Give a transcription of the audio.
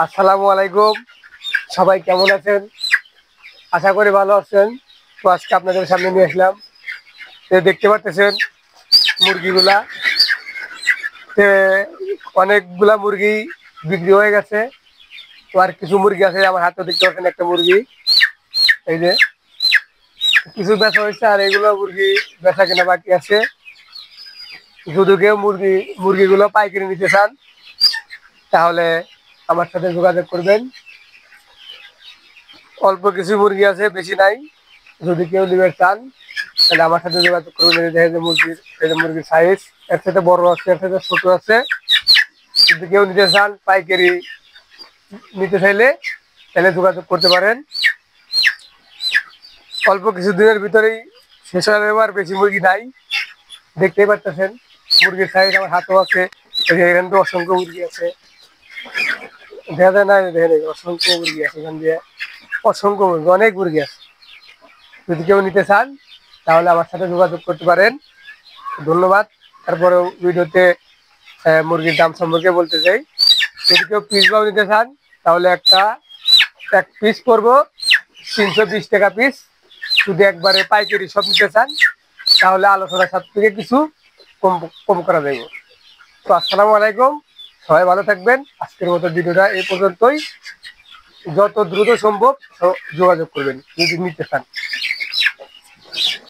আসসালামু আলাইকুম। সবাই কেমন আছেন? আশা করি ভালো আছেন। তো আজকে আপনাদের সামনে নিয়ে আসলাম, দেখতে পাচ্ছেন মুরগিগুলা। তে অনেকগুলা মুরগি বিক্রি হয়ে গেছে। তো আর কিছু মুরগি আছে, আমার হাতে দেখতে পাচ্ছেন একটা মুরগি। এই যে কিছু বেচা হয়েছে, আর এগুলো মুরগি বেচা কেনা বাকি আছে। যদি কেউ মুরগিগুলো পাইকারি নিতে চান তাহলে আমার সাথে যোগাযোগ করবেন। অল্প কিছু মুরগি আছে, বেশি নাই। যদি কেউ নিতে চান তাহলে আমার সাথে যোগাযোগ করবেন। এই যে মুরগির সাইজ এর সাথে বড় আছে, এর সাথে ছোট আছে। যদি কেউ নিতে চান, পাইকারি নিতে চাইলে তাহলে যোগাযোগ করতে পারেন। অল্প কিছু দিনের ভিতরেই শেষ হয়ে যাবে, আর বেশি মুরগি নাই। দেখতেই পাচ্ছেন মুরগির সাইজ আমার হাতও আছে। এখানে তো অসংখ্য মুরগি আছে, দেখা যায় না? দেখেন অসংখ্য মুরগি আছে, এখান দিয়ে অসংখ্য মুরগি, অনেক মুরগি আছে। যদি কেউ নিতে চান তাহলে আমার সাথে যোগাযোগ করতে পারেন। ধন্যবাদ। তারপরেও ভিডিওতে মুরগির দাম সম্পর্কে বলতে চাই। যদি কেউ পিস ভাও নিতে চান তাহলে এক পিস পড়বো 320 টাকা পিস। যদি একবারে পাইকারি সব নিতে চান তাহলে আলোচনার সাথে থেকে কিছু কম কম করা যাবে। তো আসসালামু আলাইকুম, সবাই ভালো থাকবেন। আজকের মতো ভিডিওটা এই পর্যন্তই। যত দ্রুত সম্ভব যোগাযোগ করবেন যদি নিতে চান।